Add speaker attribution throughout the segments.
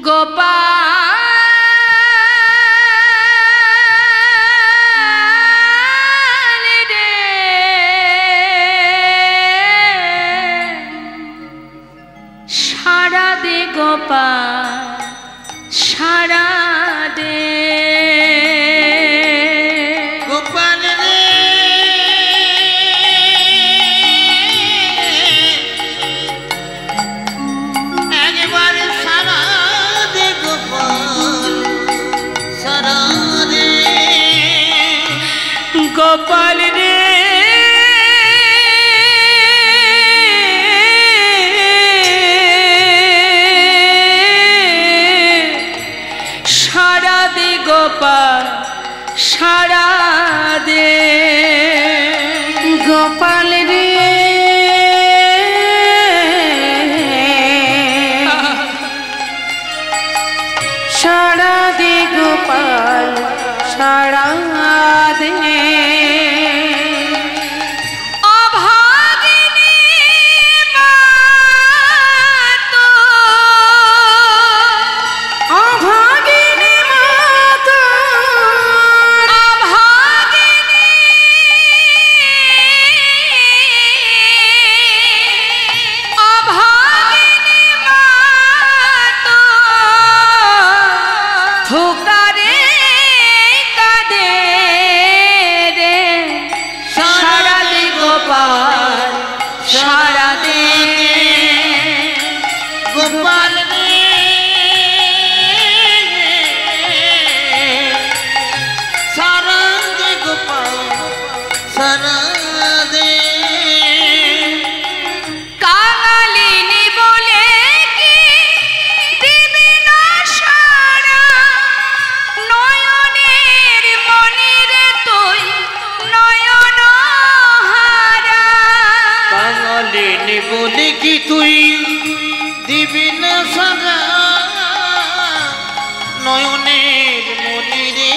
Speaker 1: গোপাল রে সারা দে গোপাল সারা দে
Speaker 2: গোপাল রে একবার সারা দে গোপাল সারা দে
Speaker 1: গোপাল রে সারা দে গোপাল সারা দে গোপাল রে সারা দে গোপাল সারা দে সারা দে
Speaker 2: গোপাল রে সারা দে গোপাল সারা দে
Speaker 1: কাঙালিনী বলে কি দিবি না সারা নয়নের মনিরে তুই নয়ন হারা
Speaker 2: কাঙালিনী বলে কি তুই দিবি না সারা নয়নের মনিরে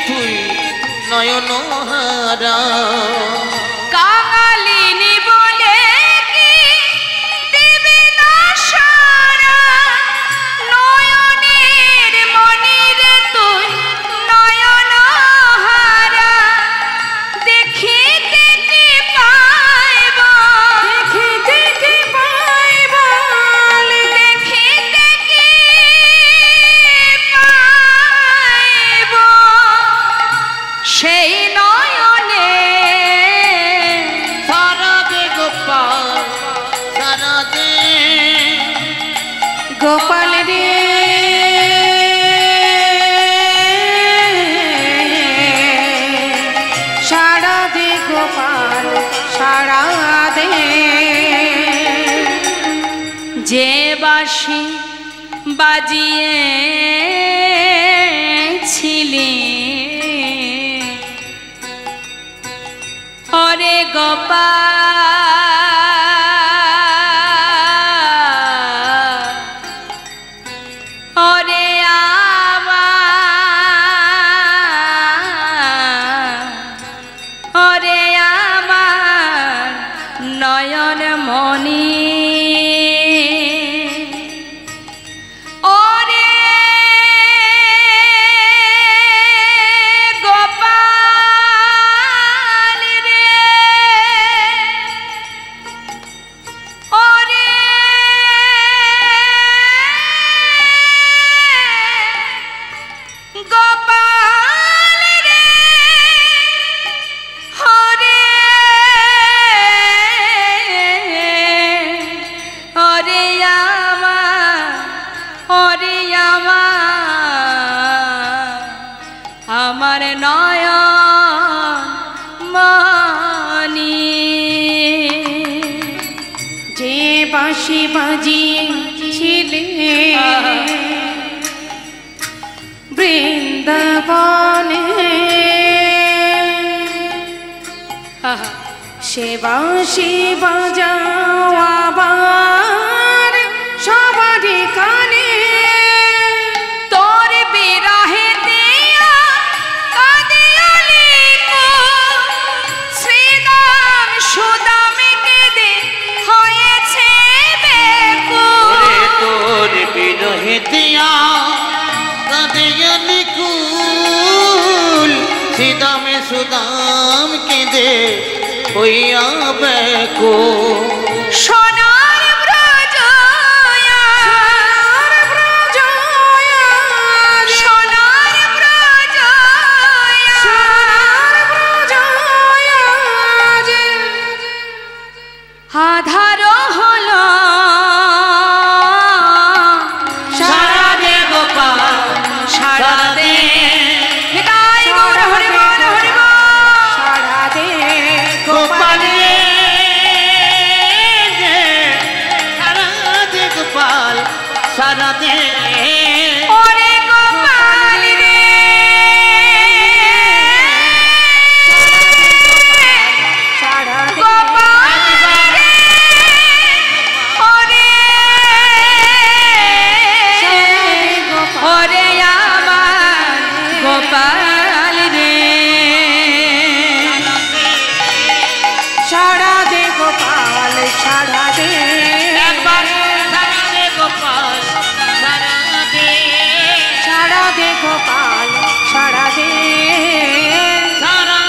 Speaker 2: তুই নয়ন হারা
Speaker 1: কাঙালিনী বলে কি দিবি না সারা নয়নের মনিরে তুই নয়ন হারা দেখিতে কি পাইব দেখিতে কি পাইব দেখিতে কি পাইব সেই নয়নে
Speaker 2: সারা দে গোপাল সারা দে
Speaker 1: গোপাল রে সারা দে গোপাল সারা দে যে বাঁশি বাজিয়েছিলি ওরে গোপাল ওরে আমার নয়ন মনি ওরে গোপাল রে ওরে গোপাল রে ওরে ওরে আমার নয়ন মনি যে বাঁশি বাজিয়েছিলে বৃন্দাবনে সে বাঁশি বাজাও আবার সবারই কানে তোর বিরহে দিয়া কাঁদিয়ালি শ্রীদাম সুদামে কেঁদে হয়েছে বেকুল
Speaker 2: তোর বিরহে দিয়া লিকুল সিদামে সুদাম কেঁদে হইয়া ব্যাকুল
Speaker 1: সোনার ব্রজ সোনার ব্রজ আধার হলো সারা দে গোপাল সারা দে নিতাই গৌর হরি বল হরি বল সারা দে গোপাল
Speaker 2: সারা দে গোপাল সারা দে
Speaker 1: ওরে গোপাল রে সারা দে গোপাল রে ওরে ওরে আমার গোপাল রে সারা দে গোপাল সারা দে
Speaker 2: একবার সারা দে গোপাল সারা দে
Speaker 1: সারা দে গোপাল সারা দে
Speaker 2: সারা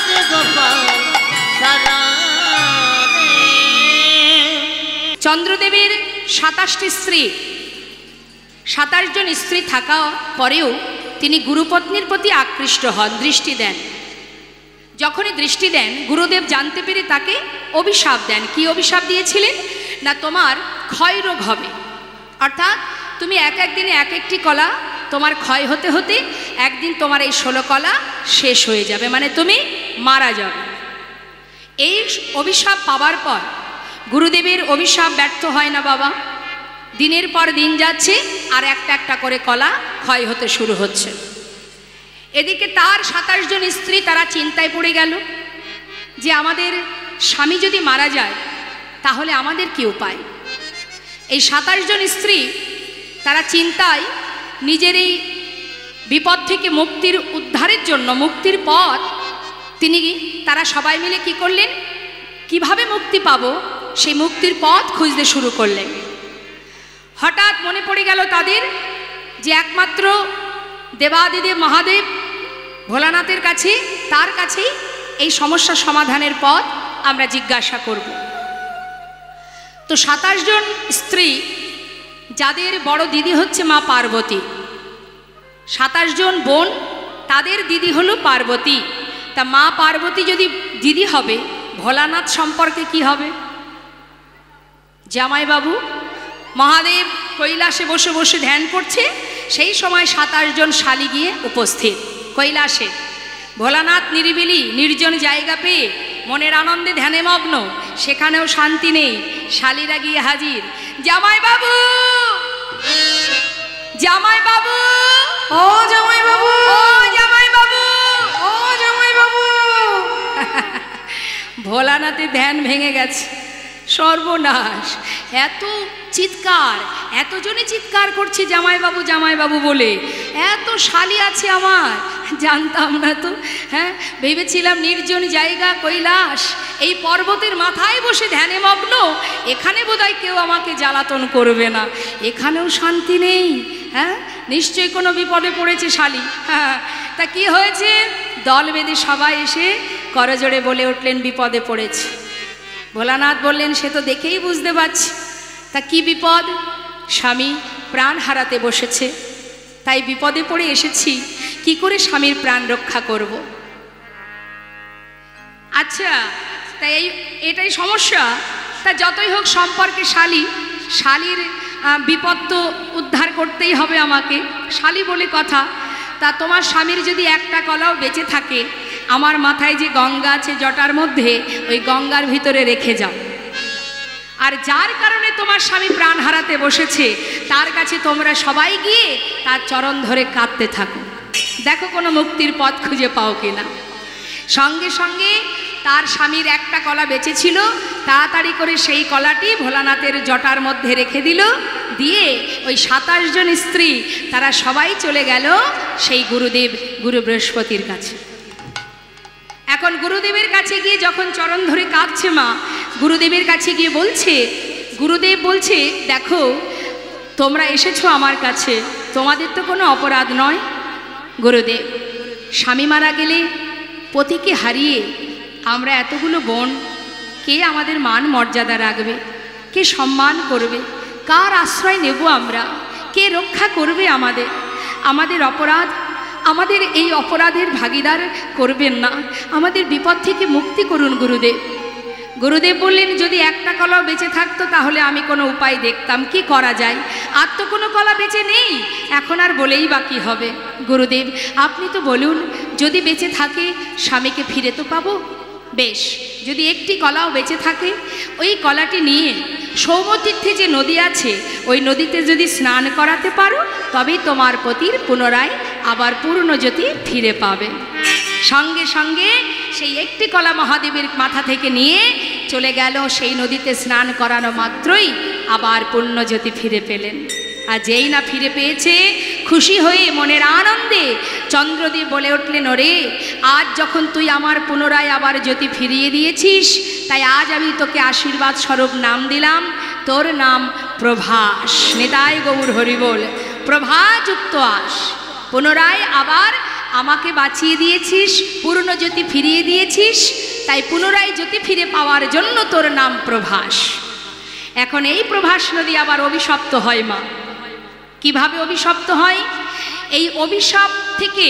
Speaker 2: দে গোপাল সারা দে
Speaker 1: চন্দ্রদেবের 27টি স্ত্রী 27 জন স্ত্রী থাকা পরেও তিনি গুরুপত্নীর প্রতি আকৃষ্ট হন, দৃষ্টি দেন। যখনই দৃষ্টি দেন গুরুদেব জানতে পেরে তাকে অভিশাপ দেন। কি অভিশাপ দিয়েছিলেন না, তোমার ক্ষয়রোগ হবে, অর্থাৎ তুমি এক একদিনে এক একটি কলা তোমার ক্ষয় হতে হতে একদিন তোমার এই 16 কলা শেষ হয়ে যাবে, মানে তুমি মারা যাবে। এই অভিশাপ পাওয়ার পর গুরুদেবের অভিশাপ ব্যর্থ হয় না বাবা। দিনের পর দিন যাচ্ছে আর একটা একটা করে কলা ক্ষয় হতে শুরু হচ্ছে। এদিকে তার 27 জন স্ত্রী তারা চিন্তায় পড়ে গেল যে আমাদের স্বামী যদি মারা যায় তাহলে আমাদের কি উপায়। এই 27 জন স্ত্রী তারা চিন্তায় নিজের এই বিপদ থেকে মুক্তির উদ্ধারের জন্য মুক্তির পথ তারা সবাই মিলে কি করলেন, কিভাবে মুক্তি পাবো সেই মুক্তির পথ খুঁজতে শুরু করলেন। হঠাৎ মনে পড়ে গেল তাদের যে একমাত্র দেবাদিদেব মহাদেব ভোলানাথের কাছে, তার কাছেই এই সমস্যা সমাধানের পথ আমরা জিজ্ঞাসা করব। তো 27 জন স্ত্রী যাদের বড় দিদি হচ্ছে মা পার্বতী, 27 জন বোন তাদের দিদি হলো পার্বতী। তা মা পার্বতী যদি দিদি হবে, ভোলানাথ সম্পর্কে কি হবে? জামাইবাবু মহাদেব কৈলাসে বসে বসে ধ্যান করছে, সেই সময় 27 জন শালি গিয়ে উপস্থিত কৈলাসে। ভোলানাথ নিরিবিলি নির্জন জায়গা পেয়ে মনের আনন্দে ধ্যানে মগ্ন, সেখানেও শান্তি নেই। শালিরা গিয়ে হাজির, জামাইবাবু জামাইবাবু ও জামাইবাবু ও জামাইবাবু ও জামাইবাবু। ভোলানাথের ধ্যান ভেঙে গেছে, সর্বনাশ। এত চিৎকার, এতজনে চিৎকার করছে জামাইবাবু জামাইবাবু বলে। এত শালি আছে আমার, জানতাম না তো। হ্যাঁ, ভেবেছিলাম নির্জন জায়গা কৈলাস, এই পর্বতের মাথায় বসে ধ্যানে মগ্ন, এখানে বোধহয় কেউ আমাকে জ্বালাতন করবে না। এখানেও শান্তি নেই। হ্যাঁ, নিশ্চয়ই কোনো বিপদে পড়েছে শালি। হ্যাঁ, তা কি হয়েছে? দল বেঁধে সবাই এসে করজোড়ে বলে উঠলেন বিপদে পড়েছে। ভোলানাথ বললেন, সে তো দেখেই বুঝতে পারছি। তা কি বিপদ? স্বামী প্রাণ হারাতে বসেছে, তাই বিপদে পড়ে এসেছি, কি করে স্বামীর প্রাণ রক্ষা করব। আচ্ছা, তাই এটাই সমস্যা। তা যতই হোক সম্পর্কে শালির বিপদ তো উদ্ধার করতেই হবে আমাকে, শালি বলে কথা। তা তোমার স্বামীর যদি একটা কলাও বেঁচে থাকে, আমার মাথায় যে গঙ্গা আছে জটার মধ্যে, ওই গঙ্গার ভিতরে রেখে যাও। আর যার কারণে তোমার স্বামী প্রাণ হারাতে বসেছে, তার কাছে তোমরা সবাই গিয়ে তার চরণ ধরে কাঁদতে থাকো, দেখো কোনো মুক্তির পথ খুঁজে পাও কিনা। সঙ্গে সঙ্গে তার স্বামীর একটা কলা বেঁচে ছিল, তাড়াতাড়ি করে সেই কলাটি ভোলানাথের জটার মধ্যে রেখে দিল। দিয়ে ওই 27 জন স্ত্রী তারা সবাই চলে গেল সেই গুরু বৃহস্পতির কাছে। এখন গুরুদেবের কাছে গিয়ে যখন চরণ ধরে কাঁদছে মা, গুরুদেবের কাছে গিয়ে বলছে, গুরুদেব বলছে, দেখো তোমরা এসেছো আমার কাছে, তোমাদের তো কোনো অপরাধ নয়, গুরুদেব, স্বামী মারা গেলে পতিকে হারিয়ে আমরা এতগুলো বোন, কে আমাদের মান মর্যাদা রাখবে, কে সম্মান করবে, কার আশ্রয় নেব আমরা, কে রক্ষা করবে আমাদের? আমাদের অপরাধ, আমাদের এই অপরাধের ভাগীদার করবেন না, আমাদের বিপদ থেকে মুক্তি করুন গুরুদেব। গুরুদেব বললেন, যদি একটা কলাও বেঁচে থাকতো তাহলে আমি কোনো উপায় দেখতাম, কি করা যায়। আর তো কোনো কলা বেঁচে নেই, এখন আর বলেই বা কী হবে। গুরুদেব, আপনি তো বলুন, যদি বেঁচে থাকে স্বামীকে ফিরে তো পাবো। বেশ, যদি একটি কলাও বেঁচে থাকে, ওই কলাটি নিয়ে সৌমতীর্থে যে নদী আছে ওই নদীতে যদি স্নান করাতে পারো, তবেই তোমার পতির পুনরায় আবার পূর্ণজ্যোতি ফিরে পাবে। সঙ্গে সঙ্গে সেই একটি কলা মহাদেবের মাথা থেকে নিয়ে চলে গেল, সেই নদীতে স্নান করানো মাত্রই আবার পূর্ণজ্যোতি ফিরে পেলেন। আর যেই না ফিরে পেয়েছে, খুশি হয়ে মনের আনন্দে চন্দ্রদেব বলে উঠলেন, ওরে, আজ যখন তুই আমার পুনরায় আবার জ্যোতি ফিরিয়ে দিয়েছিস, তাই আজ আমি তোকে আশীর্বাদ স্বরূপ নাম দিলাম, তোর নাম প্রভাস। নিতাই গৌর হরি বল। প্রভাযুক্ত আস, পুনরায় আবার আমাকে বাঁচিয়ে দিয়েছিস, পূর্ণ জ্যোতি ফিরিয়ে দিয়েছিস, তাই পুনরায় জ্যোতি ফিরে পাওয়ার জন্য তোর নাম প্রভাস। এখন এই প্রভাস নদী আবার অভিশপ্ত হয় মা। কিভাবে অভিশপ্ত হয়? এই অভিশাপ থেকে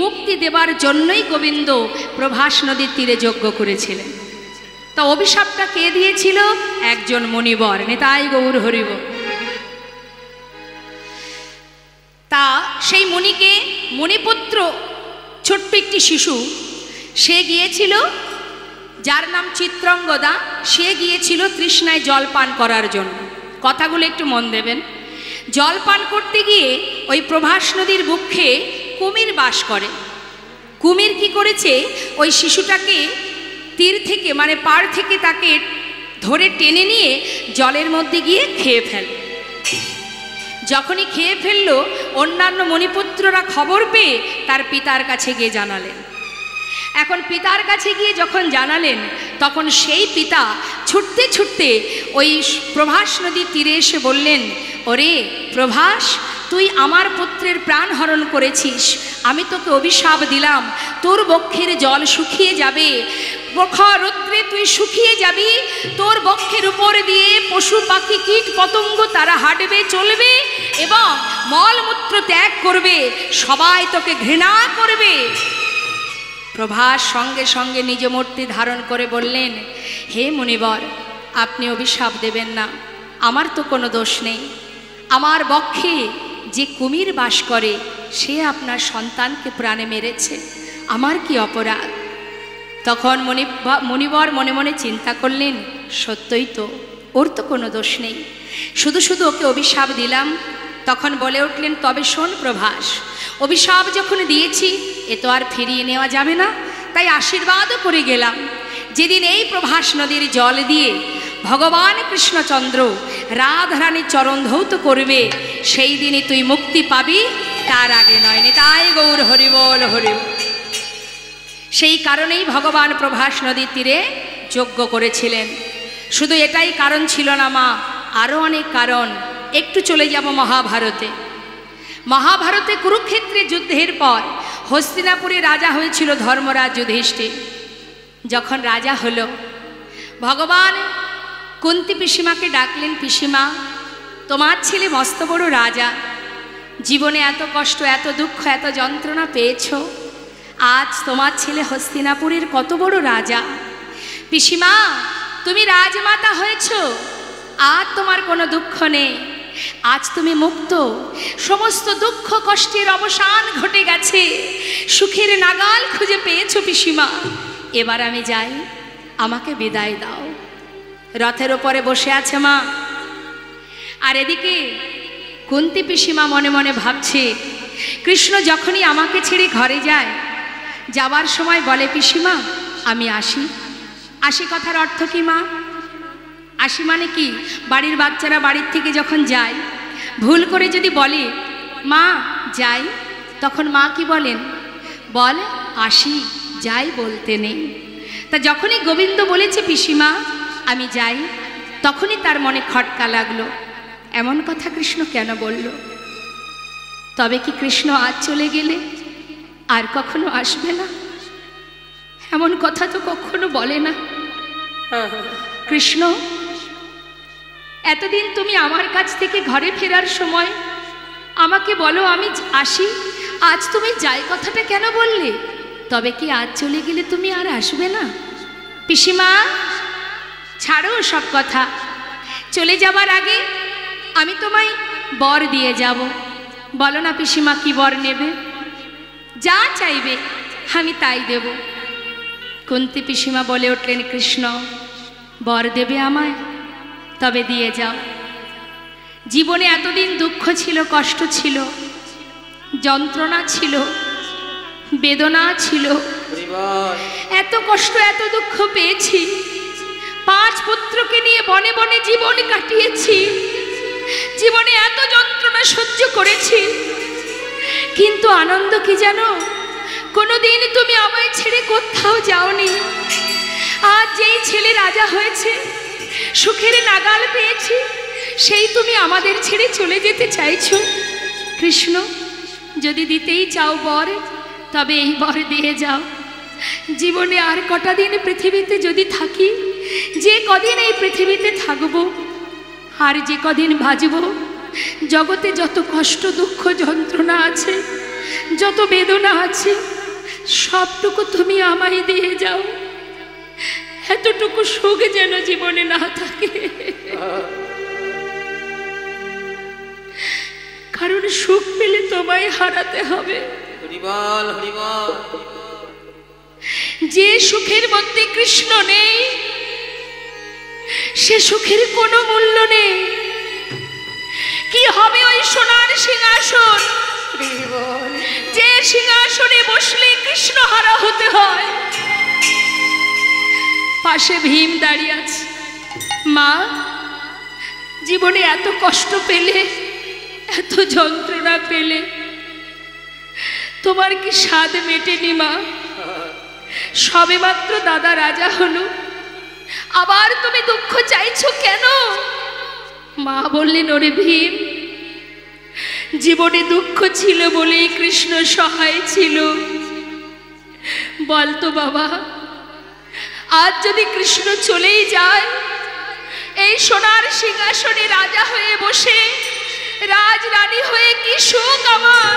Speaker 1: মুক্তি দেবার জন্যই গোবিন্দ প্রভাস নদীর তীরে যজ্ঞ করেছিলেন। তা অভিশাপটা কে দিয়েছিল? একজন মুনিবর। নিতাই গৌর হরি বল। তা সেই মুনিকে, মুনিপুত্র ছোট্ট একটি শিশু, সে গিয়েছিল, যার নাম চিত্রাঙ্গদা, সে গিয়েছিল তৃষ্ণায় জল পান করার জন্য। কথাগুলো একটু মন দেবেন। জল পান করতে গিয়ে ওই প্রভাস নদীর বুকে কুমির বাস করে। কুমির কি করেছে, ওই শিশুটাকে তীর থেকে, মানে পাড় থেকে তাকে ধরে টেনে নিয়ে জলের মধ্যে গিয়ে খেয়ে ফেল। যখনই খেয়ে ফেললো, অন্যান্য মণিপুত্ররা খবর পেয়ে তার পিতার কাছে গিয়ে জানালেন। এখন পিতার কাছে গিয়ে যখন জানালেন, তখন সেই পিতা ছুটতে ছুটতে ওই প্রভাস নদীর তীরে এসে বললেন, ওরে প্রভাস, তুই আমার পুত্রের প্রাণ হরণ করেছিস, আমি তোকে অভিশাপ দিলাম, তোর বক্ষের জল শুকিয়ে যাবে, প্রখর রৌদ্রে তুই শুকিয়ে যাবি, তোর বক্ষের উপর দিয়ে পশু পাখি কীট পতঙ্গ তারা হাঁটবে চলবে এবং মলমূত্র ত্যাগ করবে, সবাই তোকে ঘৃণা করবে। প্রভাস সঙ্গে সঙ্গে নিজ মূর্তি ধারণ করে বললেন, হে মুনিবর, আপনি অভিশাপ দেবেন না, আমার তো কোনো দোষ নেই, আমার বক্ষে যে কুমির বাস করে সে আপনার সন্তানকে প্রাণে মেরেছে, আমার কি অপরাধ? তখন মুনিবর মনে মনে চিন্তা করলেন, সত্যই তো, ওর তো কোনো দোষ নেই, শুধু শুধু ওকে অভিশাপ দিলাম। তখন বলে উঠলেন, তবে শোন প্রভাস, অভিশাপ যখন দিয়েছি এ তো আর ফিরিয়ে নেওয়া যাবে না, তাই আশীর্বাদও করে গেলাম, যেদিন এই প্রভাস নদীর জল দিয়ে ভগবান কৃষ্ণচন্দ্র রাধারানীর চরণ ধৌত করবে, সেই দিনই তুই মুক্তি পাবি, তার আগে নয়। নিতাই গৌর হরি বল, হরি বল। সেই কারণেই ভগবান প্রভাস নদীর তীরে যজ্ঞ করেছিলেন। শুধু এটাই কারণ ছিল না মা, আরও অনেক কারণ। একটু চলে যাব মহাভারতে। মহাভারতে কুরুক্ষেত্রে যুদ্ধের পর হস্তিনাপুরে রাজা হয়েছিল ধর্মরাজ যুধিষ্ঠির। যখন রাজা হলো, ভগবান কুন্তি পিসিমাকে ডাকলেন, পিসিমা, তোমার ছেলে মস্ত বড় রাজা, জীবনে এত কষ্ট, এত দুঃখ, এত যন্ত্রণা পেয়েছ, আজ তোমার ছেলে হস্তিনাপুরের কত বড় রাজা। পিসিমা, তুমি রাজমাতা হয়েছ, আর তোমার কোনো দুঃখ নেই, আজ তুমি মুক্ত, সমস্ত দুঃখ কষ্টের অবসান ঘটে গেছে, সুখের নাগাল খুঁজে পেয়েছ পিসিমা, এবার আমি যাই, আমাকে বিদায় দাও। রথের ওপরে বসে আছে মা, আর এদিকে কুন্তি পিসিমা মনে মনে ভাবছে, কৃষ্ণ যখনই আমাকে ছেড়ে ঘরে যায়, যাবার সময় বলে, পিসিমা আমি আসি। আসি কথার অর্থ কি মা? আসি মানে কি, বাড়ির বাচ্চারা বাড়ির থেকে যখন যায়, ভুল করে যদি বলে মা যাই, তখন মা কি বলেন? বল আসি, যাই বলতে নেই। তা যখনই গোবিন্দ বলেছে পিসিমা আমি যাই, তখনই তার মনে খটকা লাগলো, এমন কথা কৃষ্ণ কেন বলল? তবে কি কৃষ্ণ আজ চলে গেলে আর কখনো আসবে না, এমন কথা তো কখনো বলে না। কৃষ্ণ, এতদিন তুমি আমার কাছ থেকে ঘরে ফেরার সময় আমাকে বলো আমি আসি, আজ তুমি যাই কথাটা কেন বললে? তবে কি আজ চলে গেলে তুমি আর আসবে না? পিসিমা, ছাড়ো সব কথা। চলে যাবার আগে আমি তোমায় বর দিয়ে যাব। বলো না পিসিমা, কি বর নেবে? যা চাইবে আমি তাই দেব। কুন্তী পিসিমা বলে উঠলেন, কৃষ্ণ, বর দেবে আমায়? তবে দিয়ে যাও। জীবনে এতদিন দুঃখ ছিল, কষ্ট ছিল, যন্ত্রণা ছিল, বেদনা ছিল, এত কষ্ট এত দুঃখ পেয়েছি। 5 পুত্রকে নিয়ে বনে বনে জীবন কাটিয়েছি, জীবনে এত যন্ত্রণা সহ্য করেছি। কিন্তু আনন্দ কি জানো? কোনোদিন তুমি আমায় ছেড়ে কোথাও যাওনি। আজ যেই ছেলে রাজা হয়েছে, সুখের নাগাল পেয়েছি, সেই তুমি আমাদের ছেড়ে চলে যেতে চাইছো। কৃষ্ণ, যদি দিতেই চাও বর, তবে এই বর দিয়ে যাও। জীবনে আর কটা দিন পৃথিবীতে যদি থাকি, যে কদিন এই পৃথিবীতে থাকব, আর যে কদিন বাঁচব, জগতে যত কষ্ট দুঃখ যন্ত্রণা আছে, যত বেদনা আছে, সবটুকু তুমি আমায় দিয়ে যাও। এতটুকু সুখ যেন জীবনে না থাকে, কারণ সুখ পেলে তোমায় হারাতে হবে। যে সুখের মধ্যে কৃষ্ণ নেই, সে সুখের কোনো মূল্য নেই। কি হবে ওই সোনার সিংহাসন, যে সিংহাসনে বসলে কৃষ্ণ হারা হতে হয়? পাশে ভীম দাঁড়িয়ে আছে। মা, জীবনে এত কষ্ট পেলে, এত যন্ত্রণা পেলে, তোমার কি স্বাদ মেটেনি মা? সবে মাত্র দাদা রাজা হলো, আবার তুমি দুঃখ চাইছো কেন? মা বললেন, ওরে ভীম, জীবনে দুঃখ ছিল বলেই কৃষ্ণ সহায় ছিল। বলতো বাবা, আজ যদি কৃষ্ণ চলেই যায়, এই সোনার সিংহাসনে রাজা হয়ে বসে, রাজ রানী হয়ে কি সুখ আমার,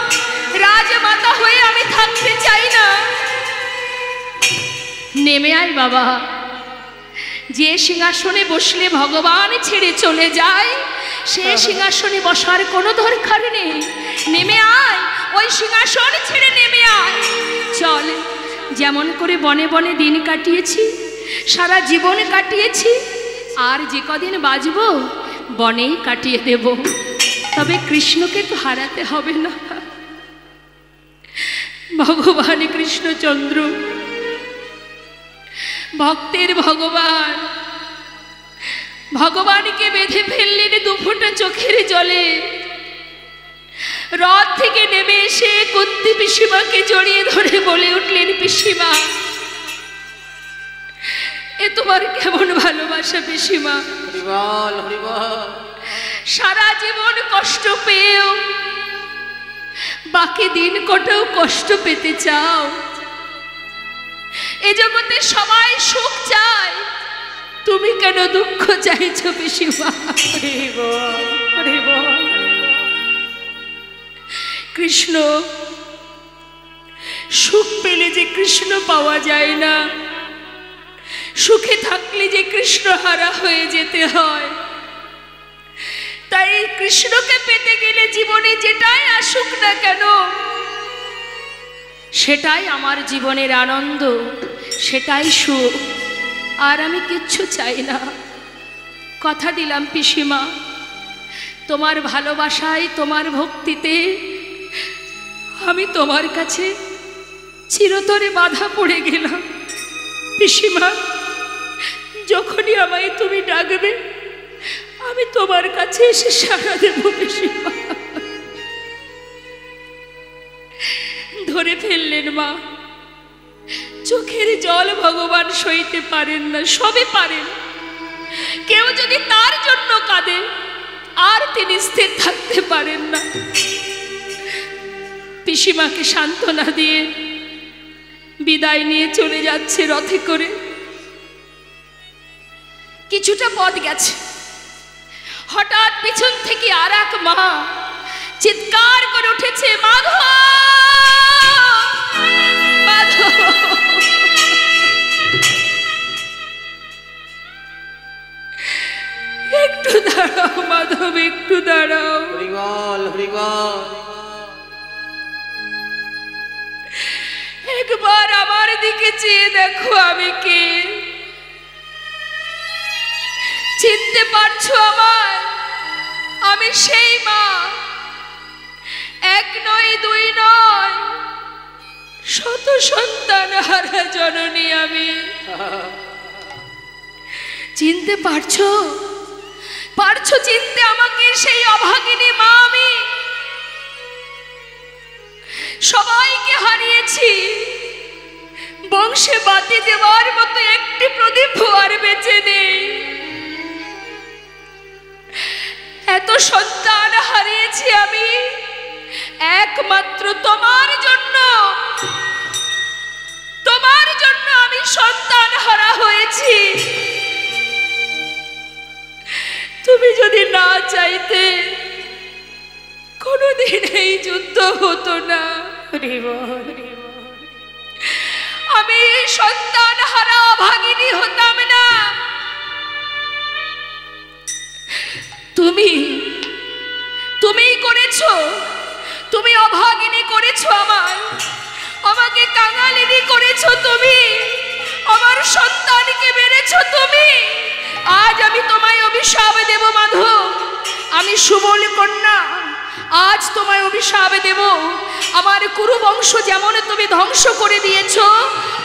Speaker 1: রাজমাতা হয়ে আমি থাকতে চাই না। নেমে আয় বাবা, যে সিংহাসনে বসলে ভগবান ছেড়ে চলে যায়, সে সিংহাসনে বসার কোনো দরকার নেই। নেমে আয়, ওই সিংহাসন ছেড়ে নেমে আয়। চল, যেমন করে বনে বনে দিন কাটিয়েছি, সারা জীবন কাটিয়েছি, আর যে কদিন বাঁচব বনেই কাটিয়ে দেব। তবে কৃষ্ণকে তো হারাতে হবে না। ভগবান কৃষ্ণচন্দ্র, ভক্তের ভগবান, ভগবানকে বেঁধে ফেললেন 2 ফোঁটা চোখের জলে। রথ থেকে নেমে এসে কুন্তী পিসিমাকে জড়িয়ে ধরে বলে উঠলেন, পিসিমা, এ তোমার কেমন ভালোবাসা পিসিমা? সারা জীবন কষ্ট পেয়েও বাকি দিন কটাও কষ্ট পেতে চাও? এ জগতে সবাই সুখ চায়, তুমি কেন দুঃখ চাইছো পিসিমা? কৃষ্ণ, সুখ পেলে যে কৃষ্ণ পাওয়া যায় না, সুখে থাকলে যে কৃষ্ণ হারা হয়ে যেতে হয়। তাই কৃষ্ণকে পেতে গেলে জীবনে যেটাই আসুক না কেন, সেটাই আমার জীবনের আনন্দ, সেটাই সুখ। আর আমি কিচ্ছু চাই না। কথা দিলাম পিসিমা, তোমার ভালোবাসায়, তোমার ভক্তিতে আমি তোমার কাছে চিরতরে বাধা পড়ে গেলাম। পিসিমা, যখনই আমায় তুমি ডাকবে, আমি তোমার কাছে এসে সাড়া দেব পিসিমা। ধরে ফেললেন মা। চোখের জল ভগবান সইতে পারেন না, সবে পারেন। কেউ যদি তার জন্য কাঁদে, আর তিনি স্থির থাকতে পারেন না। পিসিমাকে সান্ত্বনা দিয়ে বিদায় নিয়ে চলে যাচ্ছে রথে করে। কিছুটা পথ গেছে, হঠাৎ পিছন থেকে আর এক মা চিৎকার করে উঠেছে, মাধব মাধব। একটু দাঁড়াও মাধব, একটু দাঁড়াও। একবার আমার দিকে চেয়ে দেখো, আমি কে? চিনতে পারছো আমায়? আমি সেই মা, এক নয় দুই নয়, শত সন্তান হারা জননী আমি। চিনতে পারছো? পারছো চিনতে আমাকে? সেই অভাগিনী মা আমি। সবাইকে হারিয়েছি, বংশে বাতি দেওয়ার মতো একটি প্রদীপ আর বেঁচে নেই। এত সন্তান হারিয়েছি আমি একমাত্র তোমার জন্য। তোমার জন্য আমি সন্তান হারা হয়েছি। তুমি যদি না চাইতে কোনোদিন এই যুদ্ধ হতো না। আমি সন্তান হারা অভাগিনী হতাম না। তুমিই করেছো, তুমি অভাগিনী করেছো আমাকে কাঙালিনী করেছো তুমি, আমার সন্তানকে মেরেছো তুমি। আজ আমি তোমায় অভিশাপ দেব মাধব, আমি সুবল কন্যা, আজ তোমায় অভিশাপ দেব। আমার কুরু বংশ যেমন তুমি ধ্বংস করে দিয়েছো,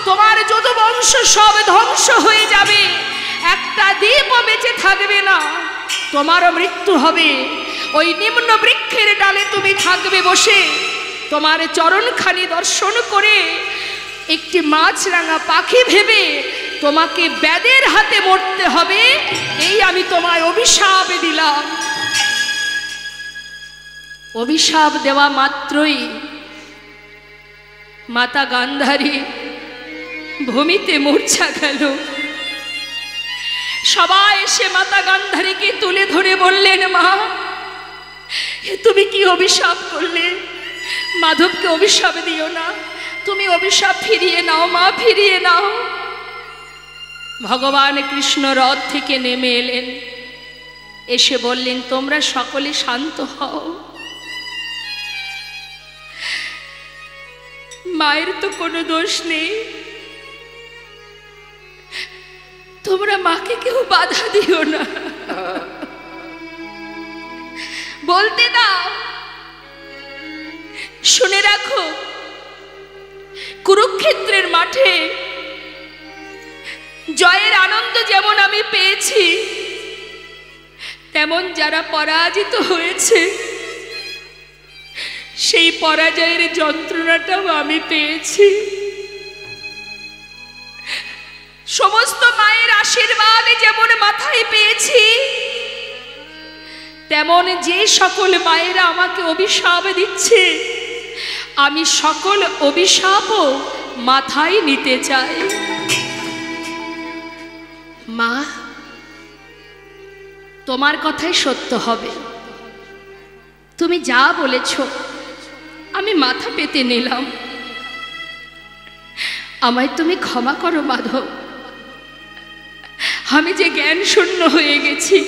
Speaker 1: তোমার যত বংশ সব ধ্বংস হয়ে যাবে, একটা দ্বীপও বেঁচে থাকবে না। তোমারও মৃত্যু হবে। ওই নিম্ন বৃক্ষের ডালে তুমি থাকবে বসে, তোমার চরণখানি দর্শন করে একটি মাছরাঙা পাখি ভেবে তোমাকে ব্যাদের হাতে মরতে হবে। এই আমি তোমায় অভিশাপ দিলাম। অভিশাপ দেওয়া মাত্রই মাতা গান্ধারী ভূমিতে মূর্ছা গেল। সবাই এসে মাতা গান্ধারীকে তুলে ধরে বললেন, মা তুমি কি অভিশাপ করলে? মাধবকে অভিশাপ দিও না, তুমি অভিশাপ ফিরিয়ে নাও মা, ফিরিয়ে নাও। ভগবান কৃষ্ণ রথ থেকে নেমে এলেন, এসে বললেন, তোমরা সকলে শান্ত হও। মায়ের তো কোনো দোষ নেই, তোমরা মাকে কেউ বাধা দিও না, বলতে দাও। শুনে রাখো, কুরুক্ষেত্রের মাঠে জয়ের আনন্দ যেমন আমি পেয়েছি, তেমন যারা পরাজিত হয়েছে সেই পরাজয়ের যন্ত্রণাটাও আমি পেয়েছি। সমস্ত মায়ের আশীর্বাদ যেমন মাথায় পেয়েছি, তেমন যে সকল মায়েরা আমাকে অভিশাপ দিচ্ছে, আমি সকল অভিশাপও মাথায় নিতে চাই। মা, তোমার কথাই সত্য হবে। তুমি যা বলেছ আমি মাথা পেতে নিলাম। আমায় তুমি ক্ষমা করো মাধব, আমি যে জ্ঞান শূন্য হয়ে গেছি,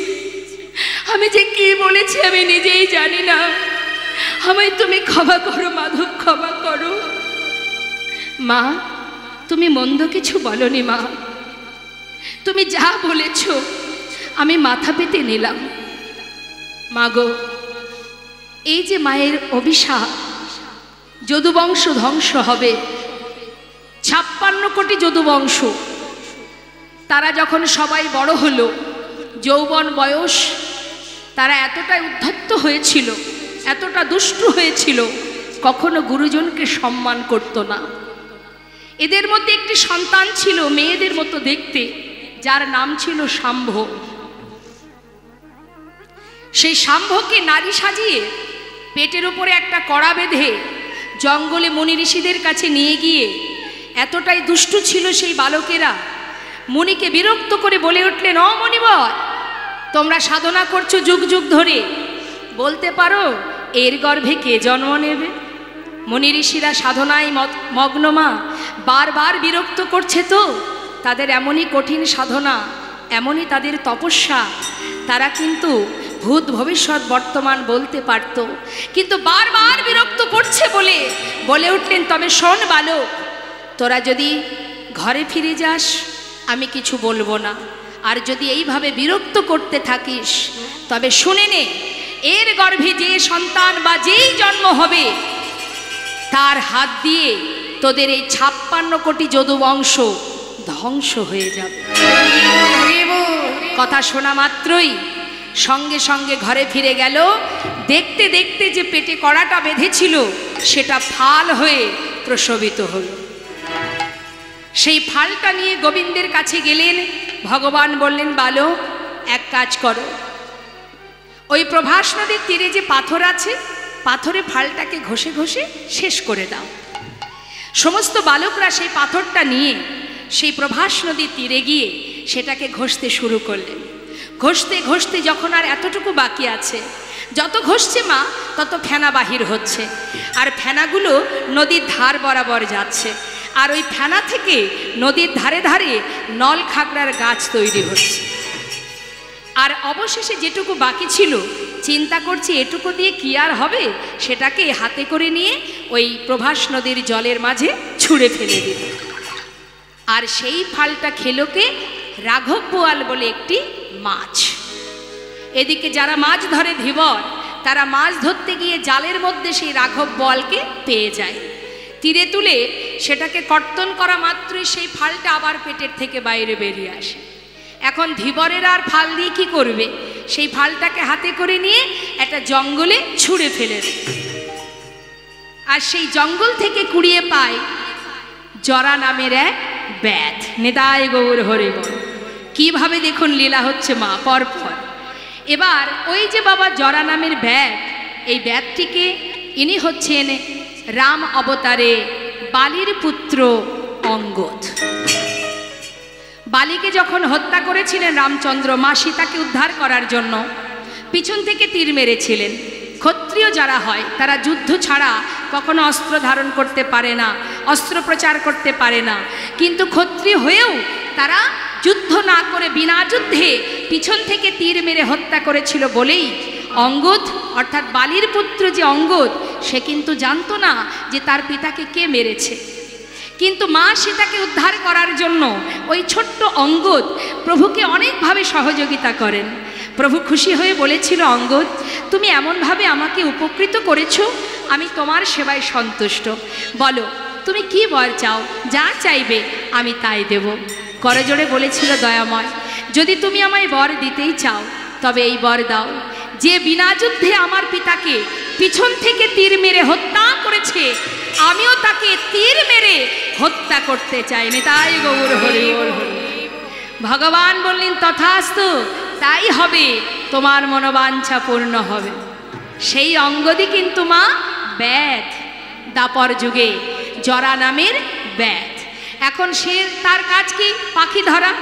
Speaker 1: আমি যে কি বলেছি আমি নিজেই জানি না। আমায় তুমি ক্ষমা করো মাধব, ক্ষমা করো। মা, তুমি মন্দ কিছু বলনি মা, তুমি যা বলেছ আমি মাথা পেতে নিলাম। মাগো, এই যে মায়ের অভিশাপ, যদুবংশ ধ্বংস হবে। 56 কোটি যদুবংশ, তারা যখন সবাই বড় হলো, যৌবন বয়স, তারা এতটাই উদ্ধত্ত হয়েছিল, এতটা দুষ্টু হয়েছিল, কখনো গুরুজনকে সম্মান করত না। এদের মধ্যে একটি সন্তান ছিল মেয়েদের মতো দেখতে, যার নাম ছিল শাম্ভ। সেই শাম্ভকে নারী সাজিয়ে পেটের উপরে একটা কড়া বেঁধে জঙ্গলে মুনি ঋষিদের কাছে নিয়ে গিয়ে এতটাই দুষ্টু ছিল সেই বালকেরা, মুনিকে বিরক্ত করে বলে উঠলেন, অ মনিবর, তোমরা সাধনা করছো যুগ যুগ ধরে, বলতে পারো এর গর্ভে কে জন্ম নেবে? মুনি ঋষিরা সাধনায় মগ্ন মা, বারবার বিরক্ত করছে তো, তাদের এমনই কঠিন সাধনা, এমনই তাদের তপস্যা, তারা কিন্তু ভূত ভবিষ্যৎ বর্তমান বলতে পারত, কিন্তু বারবার বিরক্ত করছে বলে উঠলেন, তবে শোন বালক, তোরা যদি ঘরে ফিরে যাস আমি কিছু বলবো না, আর যদি এইভাবে বিরক্ত করতে থাকিস তবে শুনে নে, এর গর্ভে যে সন্তান বা যেই জন্ম হবে তার হাত দিয়ে তোদের এই 56 কোটি যদুবংশ ধ্বংস হয়ে যাবে। কথা শোনা মাত্রই সঙ্গে সঙ্গে ঘরে ফিরে গেল। দেখতে দেখতে যে পেটে কড়াটা বেঁধেছিল সেটা ফাল হয়ে প্রসবিত হল। সেই ফালটা নিয়ে গোবিন্দের কাছে গেলেন। ভগবান বললেন, বালক, এক কাজ করো, ওই প্রভাস নদীর তীরে যে পাথর আছে, পাথরে ফালটাকে ঘষে ঘষে শেষ করে দাও। সমস্ত বালকরা সেই পাথরটা নিয়ে সেই প্রভাস নদীর তীরে গিয়ে সেটাকে ঘষতে শুরু করলেন। ঘষতে ঘষতে যখন আর এতটুকু বাকি আছে, যত ঘষছে মা তত ফেনা বাহির হচ্ছে, আর ফেনাগুলো নদীর ধার বরাবর যাচ্ছে, আর ওই ফেনা থেকে নদীর ধারে ধারে নল খাগড়ার গাছ তৈরি হচ্ছে। আর অবশেষে যেটুকু বাকি ছিল, চিন্তা করছি এটুকু দিয়ে কি আর হবে, সেটাকে হাতে করে নিয়ে ওই প্রভাস নদীর জলের মাঝে ছুঁড়ে ফেলে দিল। আর সেই ফালটা খেলো কে? রাঘব বোয়াল বলে একটি মাছ। এদিকে যারা মাছ ধরে ধীবর, তারা মাছ ধরতে গিয়ে জালের মধ্যে সেই রাঘব বোয়ালকে পেয়ে যায়। তীরে তুলে সেটাকে কর্তন করা মাত্রই সেই ফালটা আবার পেটের থেকে বাইরে বেরিয়ে আসে। এখন ধীবরের আর ফাল দিয়ে কী করবে? সেই ফালটাকে হাতে করে নিয়ে একটা জঙ্গলে ছুঁড়ে ফেলে দেয়। আর সেই জঙ্গল থেকে কুড়িয়ে পায় জরা নামের এক ব্যাধ। নিতাই গৌর হরি বল। কীভাবে দেখুন লীলা হচ্ছে মা পরপর। এবার ওই যে বাবা জরা নামের ব্যাধ, এই ব্যাধটিকে ইনি হচ্ছেন রাম অবতারে বালির পুত্র অঙ্গদ। বালিকে যখন হত্যা করেছিলেন রামচন্দ্র, মা সীতাকে উদ্ধার করার জন্য পিছন থেকে তীর মেরেছিলেন। ক্ষত্রিয় যারা হয় তারা যুদ্ধ ছাড়া কখনো অস্ত্র ধারণ করতে পারে না, অস্ত্র প্রচার করতে পারে না, কিন্তু ক্ষত্রিয় হয়েও তারা যুদ্ধ না করে বিনা যুদ্ধে পিছন থেকে তীর মেরে হত্যা করেছিল বলেই অঙ্গদ অর্থাৎ বালির পুত্র যে অঙ্গদ, সে কিন্তু জানতো না যে তার পিতাকে কে মেরেছে। কিন্তু মা সীতাকে উদ্ধার করার জন্য ওই ছোট্ট অঙ্গদ প্রভুকে অনেকভাবে সহযোগিতা করেন। প্রভু খুশি হয়ে বলেছিল, অঙ্গদ, তুমি এমনভাবে আমাকে উপকৃত করেছো, আমি তোমার সেবায় সন্তুষ্ট। বলো তুমি কি বর চাও? যা চাইবে আমি তাই দেব। করজোড়ে বলেছিল, দয়াময়, যদি তুমি আমায় বর দিতেই চাও তবে এই বর দাও, যে বিনা যুদ্ধে আমার পিতাকে পিছন থেকে তীর মেরে হত্যা করেছে, আমিও তাকে তীর মেরে হত্যা করতে চাই। নিতাই গৌর হরি বল। ভগবান বললেন, তথাস্তু, তাই হবে, তোমার মনোবাঞ্ছা পূর্ণ হবে। সেই অঙ্গদই কিন্তু মা ব্যাধ, দাপর যুগে জরা নামের ব্যাধ। এখন সে তার কাজ কি? পাখি ধরা।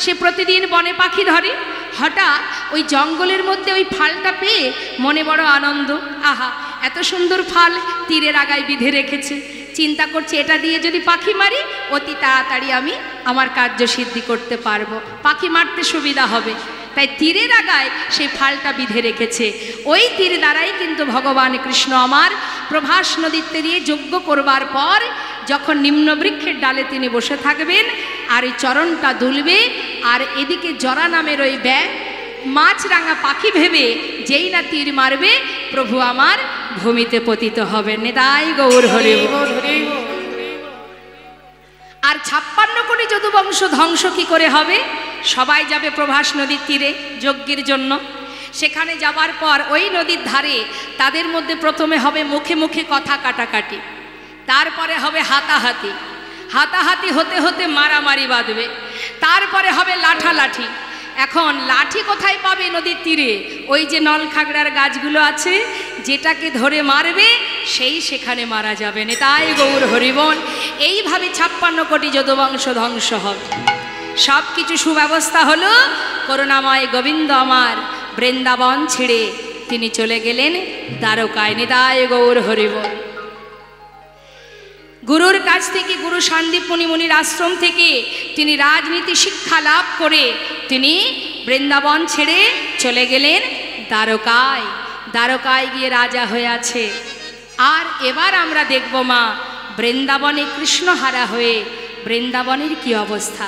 Speaker 1: সে প্রতিদিন বনে পাখি ধরে। হঠাৎ ওই জঙ্গলের মধ্যে ওই ফালটা পেয়ে মনে বড় আনন্দ। আহা, এত সুন্দর ফাল তীরের আগায় বিঁধে রেখেছে। চিন্তা করছে এটা দিয়ে যদি পাখি মারি অতি তাড়াতাড়ি আমি আমার কার্য সিদ্ধি করতে পারবো, পাখি মারতে সুবিধা হবে। তাই তীরের আগায় সেই ফালটা বিঁধে রেখেছে। ওই তীর দ্বারাই কিন্তু ভগবান কৃষ্ণ আমার প্রভাস নদীতে দিয়ে যজ্ঞ করবার পর যখন নিম্ন বৃক্ষের ডালে তিনি বসে থাকবেন আর এই চরণটা দুলবে, আর এদিকে জরা নামের ওই ব্যাগ মাছরাঙা পাখি ভেবে যেই না তীর মারবে, প্রভু আমার ভূমিতে পতিত হবেন। নিতাই গৌর হরি বল। আর 56 কোটি যদুবংশ ধ্বংস কি করে হবে? সবাই যাবে প্রভাস নদীর তীরে যজ্ঞের জন্য। সেখানে যাবার পর ওই নদীর ধারে তাদের মধ্যে প্রথমে হবে মুখে মুখে কথা কাটাকাটি, তারপরে হবে হাতাহাতি, হাতাহাতি হতে হতে মারামারি বাঁধবে, তারপরে হবে লাঠালাঠি, এখন লাঠি কোথায় পাবে নদীর তীরে? ওই যে নলখাগড়ার গাছগুলো আছে, যেটাকে ধরে মারবে সেই সেখানে মারা যাবে। নেতাই গৌর হরিবল। এইভাবে 56 কোটি যদুবংশ ধ্বংস হবে। সব কিছু সুব্যবস্থা হলো। করুণাময় গোবিন্দ আমার বৃন্দাবন ছেড়ে তিনি চলে গেলেন দ্বারকায়। নিতাই গৌর হরিবল। গুরুর কাছ থেকে, গুরু সন্দীপ মুনির আশ্রম থেকে তিনি রাজনীতি শিক্ষা লাভ করে তিনি বৃন্দাবন ছেড়ে চলে গেলেন দ্বারকায়। দ্বারকায় গিয়ে রাজা হয়ে আছে। আর এবার আমরা দেখব মা বৃন্দাবনে কৃষ্ণহারা হয়ে বৃন্দাবনের কি অবস্থা।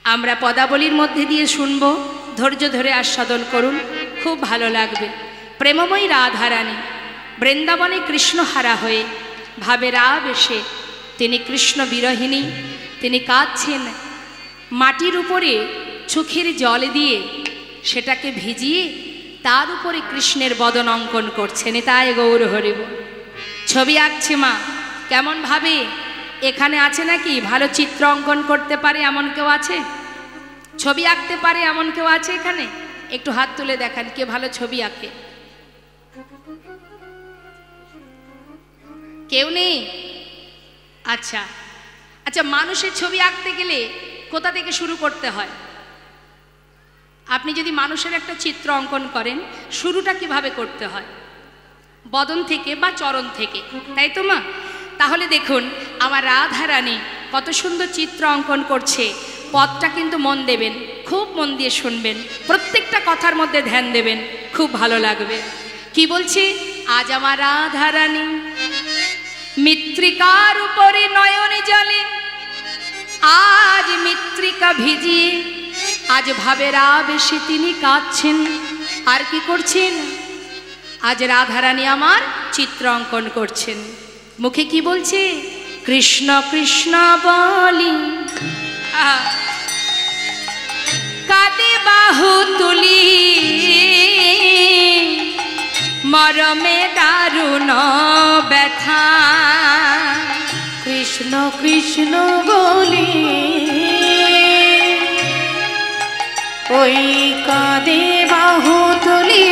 Speaker 1: আমরা পদাবলীর মধ্যে দিয়ে শুনব, ধৈর্য ধরে আস্বাদন করুন, খুব ভালো লাগবে। প্রেমময়ী রাধারানী বৃন্দাবনে কৃষ্ণহারা হয়ে ভাবে রাব এসে তিনি কৃষ্ণ বিরহিণী, তিনি কাঁদছেন। মাটির উপরে চোখের জল দিয়ে সেটাকে ভিজিয়ে তার উপরে কৃষ্ণের বদন অঙ্কন করছেন। তাই গৌর হরিব। ছবি আঁকছে মা। কেমন ভাবে? এখানে আছে নাকি ভালো চিত্র অঙ্কন করতে পারে এমন কেউ আছে? ছবি আঁকতে পারে এমন কেউ আছে এখানে? একটু হাত তুলে দেখান কে ভালো ছবি আঁকে। কেউ নেই? আচ্ছা আচ্ছা, মানুষের ছবি আঁকতে গেলে কোথা থেকে শুরু করতে হয়? আপনি যদি মানুষের একটা চিত্র অঙ্কন করেন, শুরুটা কিভাবে করতে হয়? বদন থেকে বা চরণ থেকে, তাই তো মা? তাহলে দেখুন আমার রাধারানী কত সুন্দর চিত্র অঙ্কন করছে। পদটা কিন্তু মন দেবেন, খুব মন দিয়ে শুনবেন, প্রত্যেকটা কথার মধ্যে ধ্যান দেবেন, খুব ভালো লাগবে। কি বলছে? আজ আমার রাধারানী মৃত্তিকার উপরে নয়নে জলে, আজ মৃত্তিকা ভিজিয়ে আজ ভাবে রাব এসে তিনি কাঁদছেন। আর কি করছেন? আজ রাধারানী আমার চিত্র অঙ্কন করছেন। মুখে কি বলছে? কৃষ্ণ কৃষ্ণ বলি, কাঁদে বাহু তুলি, মরমে দারুণ ব্যথা। কৃষ্ণ কৃষ্ণ বলি, ওই কাঁদে বাহু তুলি,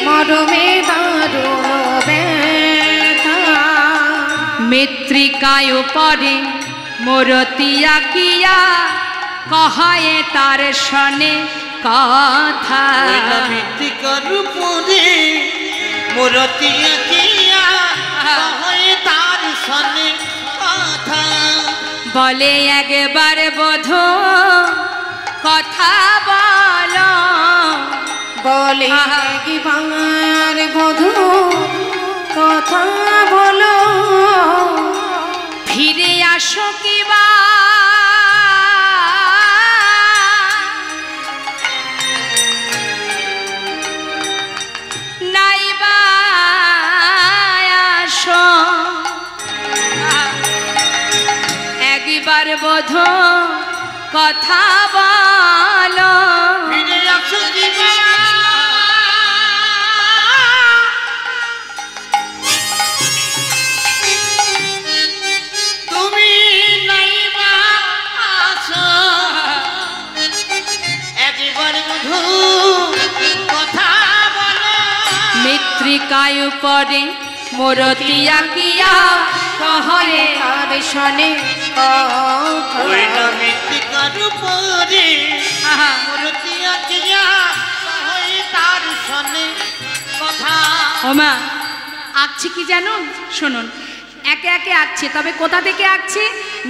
Speaker 1: মরমে দারুণ ব্যথা। মৃত্তিকায় পরে মূরতি আঁকিয়া, কহায়ে তার শনে কথা।
Speaker 2: মৃত্তিকার উপরে মূরতি আঁকিয়া, কহায়ে তার শনে কথা।
Speaker 1: বলে একবার বোধ কথা বলো, বলে একবার বোধ কথা বলো। ফিরে আসো কিবা, নাইবা আসো। একবার বোধ কথা বলো,
Speaker 2: ফিরে আসো কিবা। তুমি নাইবা আসো, একবার বধূ কথা বলো।
Speaker 1: মৃত্তিকায় পরে মূরতি আঁকিয়া, কহরে তার শনে কথা।
Speaker 2: ওই না মৃত্তিকার উপরে মূরতি আঁকিয়া, কহায়ে তার শনে কথা।
Speaker 1: ওমা আঁকছে কি জানো? শুনুন, একে একে আঁকছে। তবে কোথা থেকে আঁকছে?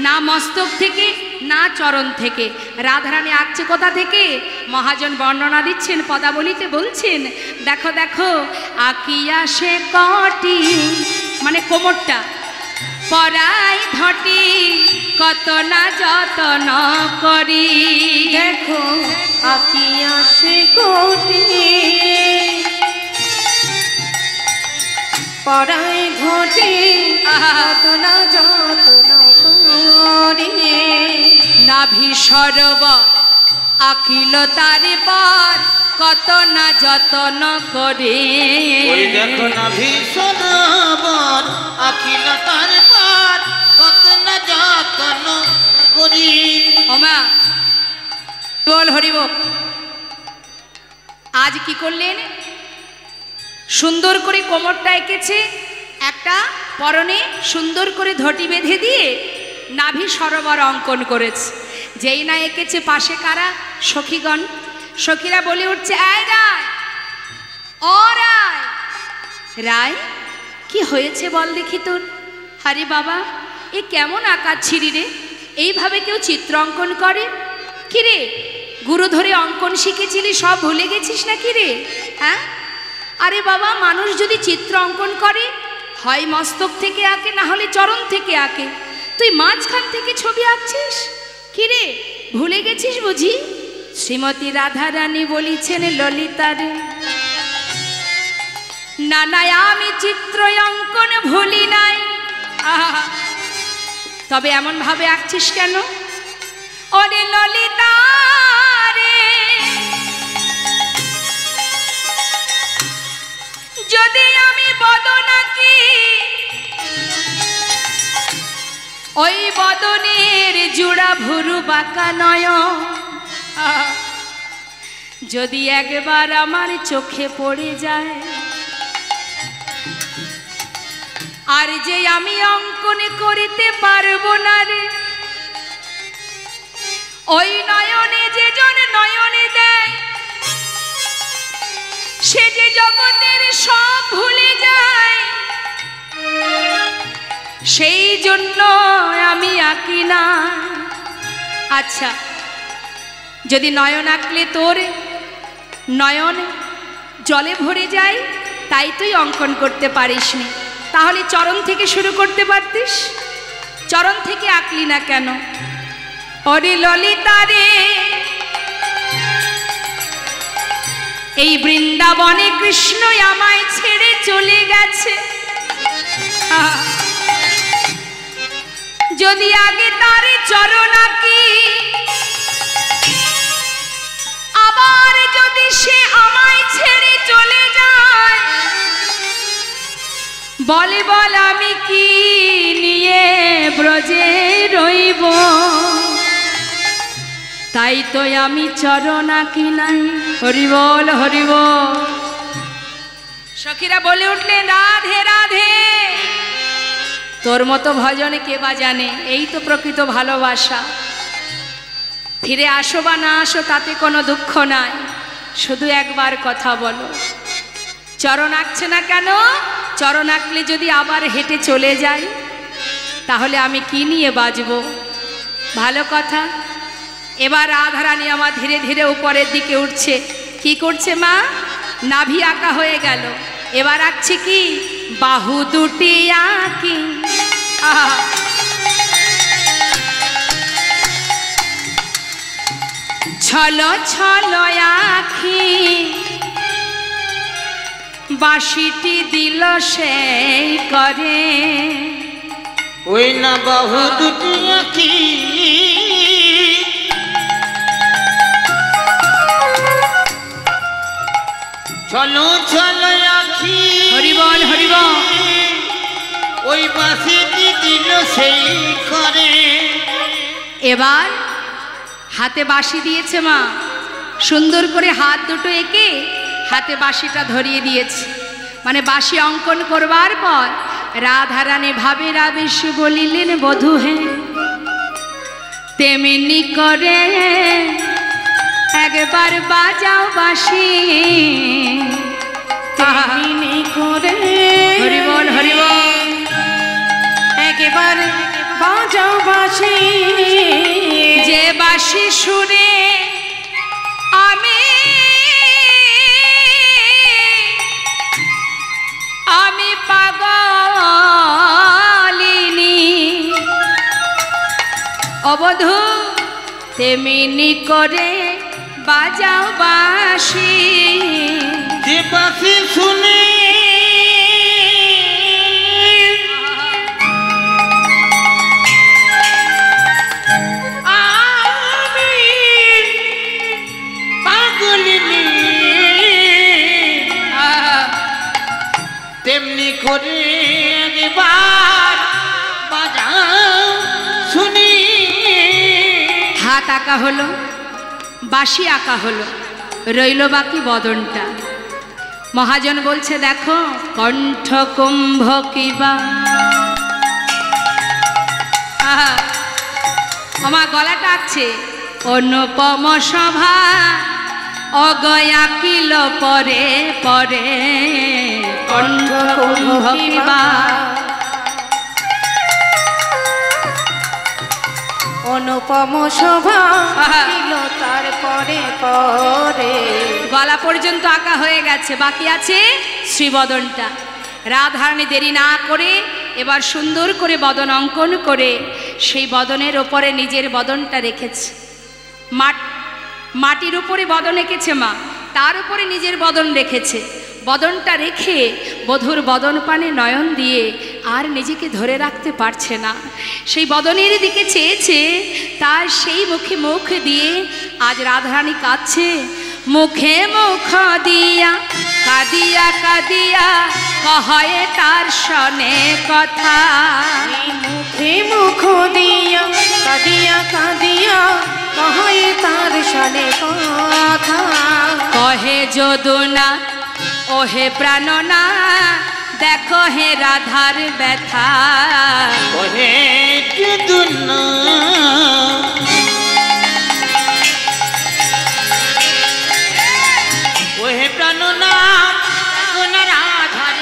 Speaker 1: না মস্তক থেকে, না চরণ থেকে। রাধারানী আঁকছে কোথা থেকে? মহাজন বর্ণনা দিচ্ছেন, পদাবলিতে বলছেন, দেখো দেখো আঁকিয়া সে কটি, মানে কোমরটা, পরাই ধটি, কত না যতন করি। দেখো আঁকিয়া সে কটি, পরাই ঘটে, কত না যতন করি। নাভি সরোবর আঁকিল তার পর, কত না যতন করে।
Speaker 2: ওই দেখো না ভীষণবর আখিল তার পর, কত না যতন করি।
Speaker 1: ওমা হরি বল। আজ কি করলেন? সুন্দর করে কোমরটা এঁকেছে, একটা পরনে সুন্দর করে ধটি বেঁধে দিয়ে নাভি সরোবর অঙ্কন করেছে। যেই না এঁকেছে, পাশে কারা? সখীগণ। সখীরা বলে উঠছে, আয় রায়, ও রায়। রায়, কি হয়েছে বল দেখি তোর? আরে বাবা, এ কেমন আকার ছিড়ি রে? এইভাবে কেউ চিত্র অঙ্কন করে? কি রে, গুরু ধরে অঙ্কন শিখেছিলি, সব ভুলে গেছিস না কি রে? হ্যাঁ? আরে বাবা, মানুষ যদি চিত্র অঙ্কন করে, হয় মস্তক থেকে আঁকে, না হলে চরণ থেকে আঁকে। তুই মাঝখান থেকে ছবি আঁকছিস কি রে? ভুলে গেছিস বুঝি? শ্রীমতী রাধারানী বলিছেন ললিতারে, না না আমি চিত্র অঙ্কন ভুলি নাই। আহা, তবে এমন ভাবে আঁকছিস কেন? ওরে ললিতা রে, যদি আমি বদন আঁকি, ওই বদনের জুড়া ভুরু বাঁকা নয়ন যদি একবার আমার চোখে পড়ে যায়, আর যে আমি অঙ্কন করিতে পারবো না রে, ওই নয়নে যে জন নয়নে দেয়, সে যে জগতের সব ভুলে যায়। সেই জন্য আমি আঁকি না। আচ্ছা, যদি নয়ন আঁকলে তোর নয়ন জলে ভরে যায়, তাই তুই অঙ্কন করতে পারিস নি, তাহলে চরণ থেকে শুরু করতে পারতিস। চরণ থেকে আঁকলি না কেন? ওরে ললিতা রে, এই বৃন্দাবনে কৃষ্ণ আমায় ছেড়ে চলে গেছে। যদি আগে তার চরণ আঁকি, আবার যদি সে আমায় ছেড়ে চলে যায়, বলে বল আমি কি নিয়ে ব্রজে রইব? তাই তো আমি চরণ আঁকি নাই। হরি বল, হরি বল। সখীরা বলে উঠলেন, রাধে রাধে। তোর মতো ভজন কে বা জানে? এই তো প্রকৃত ভালোবাসা। ফিরে আসো বা না আসো তাতে কোনো দুঃখ নাই, শুধু একবার কথা বলো। চরণ আঁকছে না কেন? চরণ আঁকলে যদি আবার হেঁটে চলে যাই, তাহলে আমি কি নিয়ে বাঁচব? ভালো কথা। এবার রাধারানী আমার ধীরে ধীরে উপরের দিকে উঠছে। কি করছে মা? নাভি আঁকা হয়ে গেল, এবার আঁকছে কি? বাহু দুটি আঁকি। ছলো ছলো আঁখি, বাঁশিটি দিল সেই করে।
Speaker 2: ওই না বাহু দুটি আঁকি, চলো চলো আঁখি।
Speaker 1: হরি বল, হরি বল।
Speaker 2: ওই বাঁশিটি দিল সেই করে।
Speaker 1: এবার হাতে বাঁশি দিয়েছে মা, সুন্দর করে হাত দুটো এঁকে হাতে বাঁশিটা ধরিয়ে দিয়েছে। মানে বাঁশি অঙ্কন করবার পর রাধারানী ভাবে রাবেশে বলিলেন, বধূ হে তেমনি করে একবার বাজাও বাঁশি। তেমনি করে, হরি বল, হরি বল, একবার বাজাও বাঁশি। যে বাঁশি সুরে আমি আমি পাগলিনী, অবধূ তেমনি করে বাজাও বাঁশি।
Speaker 2: যে বাঁশি শুনে আমি পাগলিনী, তেমনি করে একবার বাজাও শুনি।
Speaker 1: হাত আঁকা হলো, বাসি আঁকা হলো, রইল বাকি বদনটা। মহাজন বলছে দেখো কণ্ঠ কুম্ভ কিবা, আমার গলাটা আছে অনুপম সভা অগয়া কিল পরে পরে কণ্ঠ কুম্ভ কিবা,
Speaker 3: অনুপম শোভা ছিল তার পরে পরে।
Speaker 1: গলা পর্যন্ত আঁকা হয়ে গেছে, বাকি আছে শ্রীবদনটা। রাধারানী দেরি না করে এবার সুন্দর করে বদন অঙ্কন করে সেই বদনের ওপরে নিজের বদনটা রেখেছে। মাটির উপরে বদন এঁকেছে মা, তার উপরে নিজের বদন রেখেছে। বদনটা রেখে বধূর বদন পানে নয়ন দিয়ে আর নিজেকে ধরে রাখতে পারছে না, সেই বদনের দিকে চেয়েছে, তার সেই মুখে মুখ দিয়ে আজ রাধারানী কাঁদছে। মুখে মুখ দিয়া কাঁদিয়া কাঁদিয়া কহে তার সনে কথা,
Speaker 3: মুখে মুখ দিয়া কাঁদিয়া কাঁদিয়া কহে তার সনে কথা।
Speaker 1: কহে যদুনা ওহে প্রাণনা দেখো হে রাধার ব্যথা,
Speaker 2: কহে যদুনা ওহে প্রাণনা দেখো না রাধার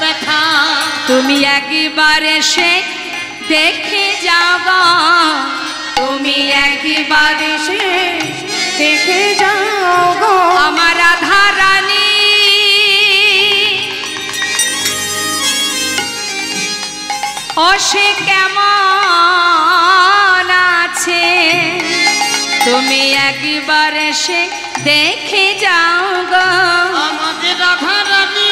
Speaker 2: ব্যথা।
Speaker 1: তুমি একবার এসে দেখে যাও গো, তুমি একবার এসে
Speaker 3: দেখে যাও গো
Speaker 1: আমার রাধা রানী, ও সে কেমন আছে, তুমি একবার এসে দেখে যাও গো
Speaker 2: আমাদের রাধা রানী।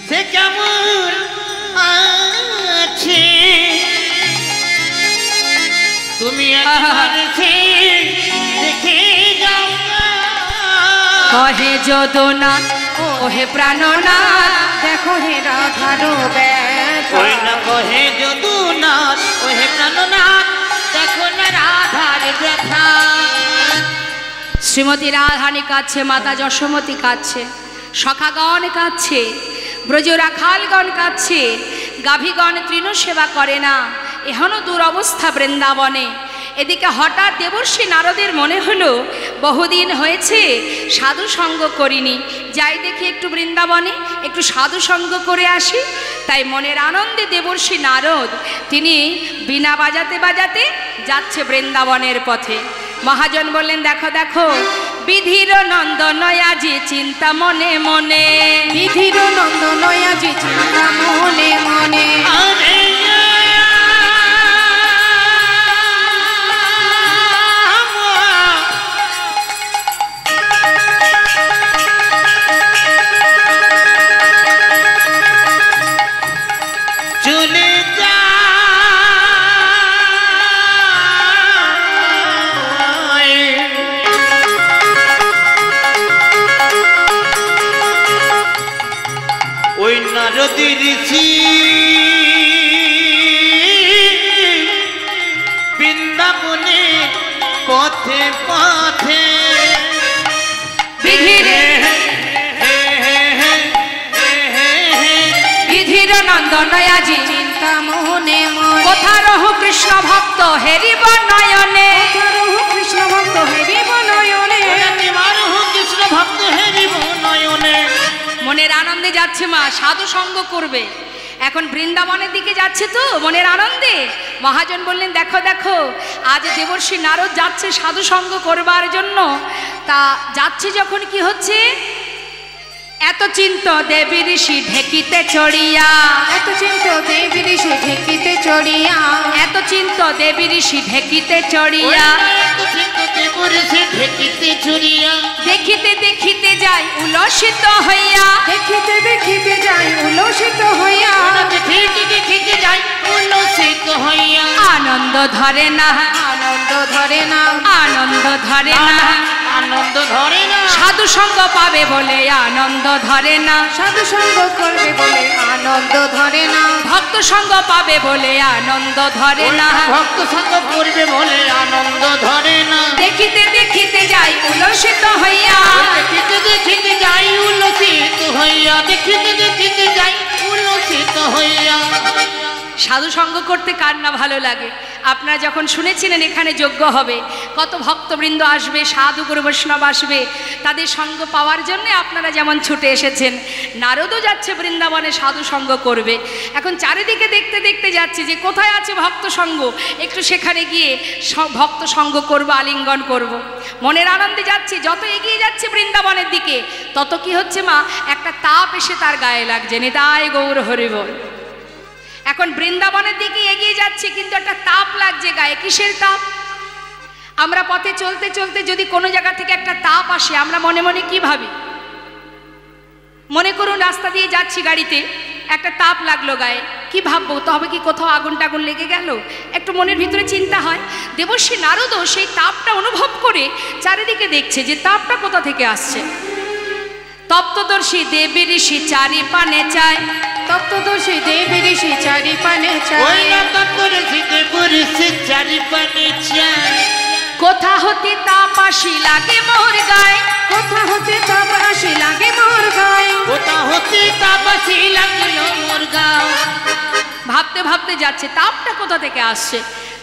Speaker 2: সে কেমন আছে তুমি একবার এসে দেখে যাও গো।
Speaker 1: কহে যদুনা ওহে প্রাণনা
Speaker 3: দেখো হে রাধারো ব্যথা।
Speaker 2: ওই না কহে যদুনা ওহে প্রাণনা দেখো না রাধার ব্যথা।
Speaker 1: শ্রীমতী রাধারানী কাঁদছে, মাতা যশোমতী কাঁদছে, সখাগণ কাঁদছে, ব্রজ রাখালগণ কাঁদছে, গাভীগণ তৃণ সেবা করে না, এখনও দুরবস্থা বৃন্দাবনে। এদিকে হঠাৎ দেবর্ষী নারদের মনে হলো বহুদিন হয়েছে সাধু সঙ্গ করিনি, যাই দেখি একটু বৃন্দাবনে একটু সাধু সঙ্গ করে আসি। তাই মনের আনন্দে দেবর্ষী নারদ তিনি বীণা বাজাতে বাজাতে যাচ্ছে বৃন্দাবনের পথে। মহাজন বললেন দেখো দেখো বিধির নন্দন আজি চিন্তা মনে মনে,
Speaker 3: বিধির নন্দন আজি চিন্তা মনে মনে।
Speaker 2: নারদী ঋষি বৃন্দাবনে পথে পথে
Speaker 1: বিধির নন্দন আজি
Speaker 3: চিন্তা মনে মনে।
Speaker 1: কোথা রহু কৃষ্ণ ভক্ত হেরিব নয়নে,
Speaker 3: কৃষ্ণ ভক্ত হেরিব নয়নে।
Speaker 2: কৃষ্ণ ভক্ত হেরিব নয়নে।
Speaker 1: মনের আনন্দে যাচ্ছে মা, সাধু সঙ্গ করবে। এখন বৃন্দাবনের দিকে যাচ্ছে তো মনের আনন্দে। মহাজন বললেন দেখো দেখো আজ দেবর্ষী নারদ যাচ্ছে সাধু সঙ্গ করবার জন্য। তা যাচ্ছে যখন কি হচ্ছে, এত চিন্ত দেবী ঋষি ঢেকিতে চড়িয়া,
Speaker 3: এত চিন্ত দেবী ঋষি ঢেকিতে চড়িয়া,
Speaker 1: এত চিন্ত দেবী ঋষি ঢেকিতে চড়িয়া, দেখিতে দেখিতে যাই উলসিত হইয়া,
Speaker 3: দেখিতে দেখিতে যাই উলসিত হইয়া,
Speaker 2: দেখিতে দেখিতে যাই উল্লসিত হইয়া।
Speaker 1: আনন্দ ধরে না,
Speaker 3: আনন্দ ধরে না,
Speaker 1: আনন্দ ধরে না,
Speaker 2: আনন্দ ধরে না।
Speaker 1: সাধু সঙ্গ পাবে বলে আনন্দ ধরে না।
Speaker 3: সাধু সঙ্গ করবে বলে আনন্দ ধরে না।
Speaker 1: ভক্ত সঙ্গ পাবে বলে আনন্দ ধরে না।
Speaker 2: ভক্ত সঙ্গ করবে বলে আনন্দ ধরে না।
Speaker 1: দেখিতে দেখিতে যাই উল্লসিত হইয়া,
Speaker 2: দেখিতে দেখিতে যাই উল্লসিত হইয়া, দেখিতে দেখিতে যাই উল্লসিত হইয়া।
Speaker 1: সাধু সঙ্গ করতে কার না ভালো লাগে? আপনারা যখন শুনেছিলেন এখানে যজ্ঞ হবে, কত ভক্তবৃন্দ আসবে, সাধু গুরু বৈষ্ণব আসবে, তাদের সঙ্গ পাওয়ার জন্য আপনারা যেমন ছুটে এসেছেন। নারদও যাচ্ছে বৃন্দাবনে সাধু সঙ্গ করবে। এখন চারিদিকে দেখতে দেখতে যাচ্ছে যে কোথায় আছে ভক্ত সঙ্গ, একটু সেখানে গিয়ে ভক্ত সঙ্গ করব, আলিঙ্গন করব। মনের আনন্দে যাচ্ছে, যত এগিয়ে যাচ্ছে বৃন্দাবনের দিকে তত কি হচ্ছে মা, একটা তাপ এসে তার গায়ে লাগছে। নিতাই গৌর হরিবল। এখন বৃন্দাবনের দিকে এগিয়ে যাচ্ছে কিন্তু একটা তাপ লাগছে গায়ে। কিসের তাপ? আমরা পথে চলতে চলতে যদি কোনো জায়গা থেকে একটা তাপ আসে, আমরা মনে মনে কি ভাবি? মনে করুন রাস্তা দিয়ে যাচ্ছি গাড়িতে, একটা তাপ লাগলো গায়ে, কি ভাববো? তবে কি কোথাও আগুন টাগুন লেগে গেল? একটু মনের ভিতরে চিন্তা হয়। দেবর্ষী নারদও সেই তাপটা অনুভব করে চারিদিকে দেখছে যে তাপটা কোথা থেকে আসছে। তপ্তদর্শী দেবী ঋষি চারি পানে চায়,
Speaker 3: তপ্তদর্শী দেবী ঋষি চারি পানে চায়।
Speaker 2: ওই না তপ্তদর্শী দেবী ঋষি চারি পানে চায়।
Speaker 1: কোথা হতে তাপ আসি লাগে মোর গায়ে,
Speaker 3: কোথা হতে তাপ আসি লাগে মোর গায়ে।
Speaker 2: কোথা হতে তাপ আসি লাগলো মোর গায়ে।
Speaker 1: ভাবতে ভাবতে যাচ্ছে তাপটা কোথা থেকে আসছে।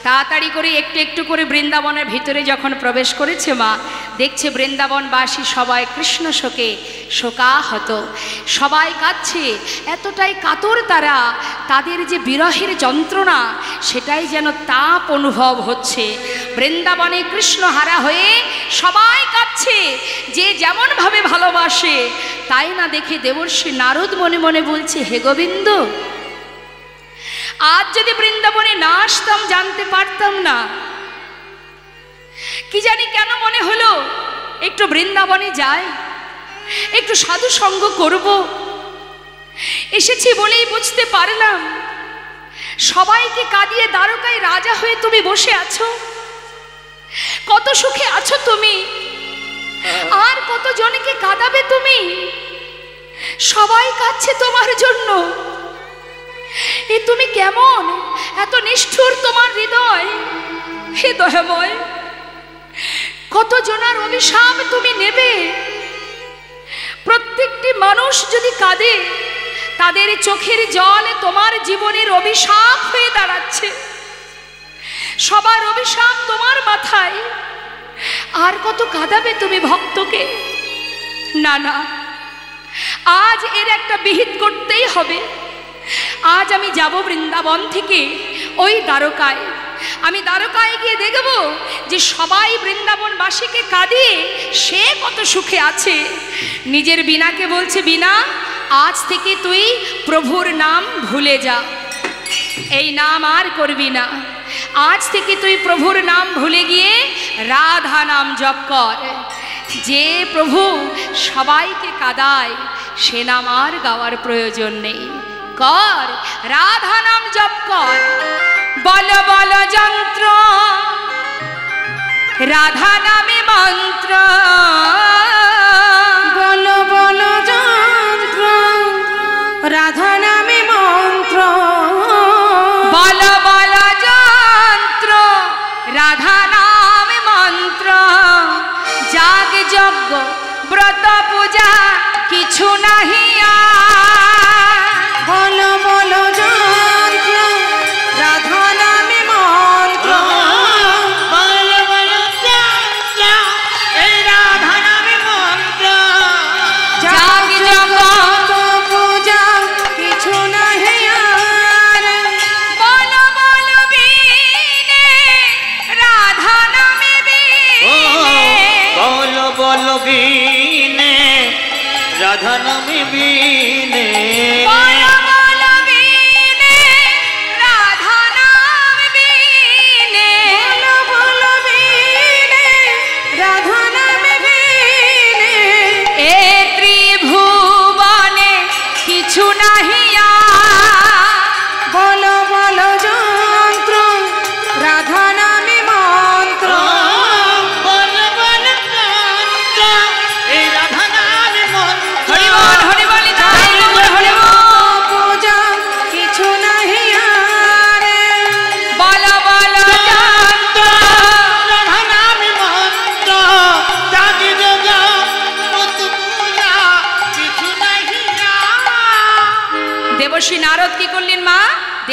Speaker 1: তাড়াতাড়ি করে একটু একটু করে বৃন্দাবনের ভিতরে যখন প্রবেশ করেছে মা, দেখছে বৃন্দাবনবাসী সবাই কৃষ্ণ শোকে শোকাহত, সবাই কাঁদছে। এতটাই কাতর তারা, তাদের যে বিরহের যন্ত্রণা সেটাই যেন তাপ অনুভব হচ্ছে। বৃন্দাবনে কৃষ্ণ হারা হয়ে সবাই কাঁদছে, যে যেমনভাবে ভালোবাসে। তাই না দেখে দেবর্ষী নারদ মনে মনে বলছে, হে গোবিন্দ, আজ যদি বৃন্দাবনে না আসতাম জানতে পারতাম না। কি জানি কেন মনে হলো একটু বৃন্দাবনে যাই, একটু সাধু সঙ্গ করব। এসেছি বলেই বুঝতে পারলাম সবাইকে কাঁদিয়ে দ্বারকায় রাজা হয়ে তুমি বসে আছো। কত সুখে আছো তুমি, আর কত জনকে কাঁদাবে তুমি। সবাই কাঁদছে তোমার জন্য। এ তুমি কেমন, এত নিষ্ঠুর তোমার হৃদয়। হে দয়াময়, কত জনার অভিশাপ তুমি নেবে। প্রত্যেকটি মানুষ যদি কাঁদে, তাদের চোখের জল তোমার জীবনের অভিশাপ হয়ে দাঁড়াচ্ছে। সবার অভিশাপ তোমার মাথায়। আর কত কাঁদাবে তুমি ভক্তকে? না না, আজ এর একটা বিহিত করতেই হবে। আজ আমি যাব বৃন্দাবন থেকে ওই দ্বারকায়। আমি দ্বারকায় গিয়ে দেখব যে সবাই বৃন্দাবনবাসীকে কাঁদিয়ে সে কত সুখে আছে। নিজের বীণাকে বলছে, বীণা, আজ থেকে তুই প্রভুর নাম ভুলে যা, এই নাম আর করবি না। আজ থেকে তুই প্রভুর নাম ভুলে গিয়ে রাধা নাম জপ কর। যে প্রভু সবাইকে কাঁদায় সে নাম আর গাওয়ার প্রয়োজন নেই। কর, রাধা নাম জপ কর। বল বল যন্ত্র, রাধা নামে মন্ত্র।
Speaker 3: বল বল যন্ত্র, রাধা নামে মন্ত্র।
Speaker 1: বল বল যন্ত্র, রাধা নামে মন্ত্র। যাগ যজ্ঞ ব্রত পূজা কিছু নাহি আর।
Speaker 3: বল বল যন্ত্র, রাধা নামে মন্ত্র।
Speaker 2: বল বল যন্ত্র, এই রাধা নামে মন্ত্র।
Speaker 1: যাগ যজ্ঞ
Speaker 3: পূজা কিছু নাহি আর।
Speaker 1: বল বল বীণে, রাধা নামে বীণে।
Speaker 2: বল বল বীণে, রাধা নামে বীণে।
Speaker 1: বল বল বীণে, রাধা নামে বীণে।
Speaker 3: বল বল বীণে, রাধা নামে বীণে।
Speaker 1: এ ত্রিভুবনে কিছু নাহি আর।
Speaker 3: বল বল যন্ত্র, রাধা নামে মন্ত্র।
Speaker 2: বল বল যন্ত্র,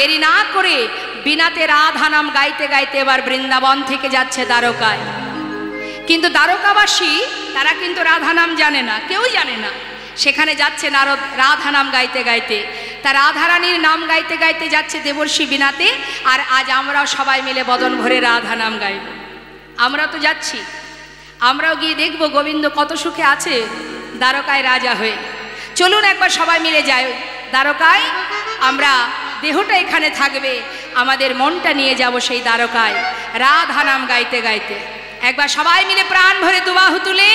Speaker 1: দেরি না করে বিনাতে রাধা নাম গাইতে গাইতে এবার বৃন্দাবন থেকে যাচ্ছে দ্বারকায়। কিন্তু দ্বারকাবাসী তারা কিন্তু রাধা নাম জানে না, কেউই জানে না। সেখানে যাচ্ছে নারদ রাধা নাম গাইতে গাইতে, তা রাধারানীর নাম গাইতে গাইতে যাচ্ছে দেবর্ষি বিনাতে। আর আজ আমরাও সবাই মিলে বদন ভরে রাধা নাম গাইব। আমরা তো যাচ্ছি, আমরাও গিয়ে দেখব গোবিন্দ কত সুখে আছে দ্বারকায় রাজা হয়ে। চলুন একবার সবাই মিলে যাই দ্বারকায়। আমরা দেহটা এখানে থাকবে, আমাদের মনটা নিয়ে যাব সেই দ্বারকায় রাধা নাম গাইতে গাইতে। একবার সবাই মিলে প্রাণ ভরে দুবাহু তুলে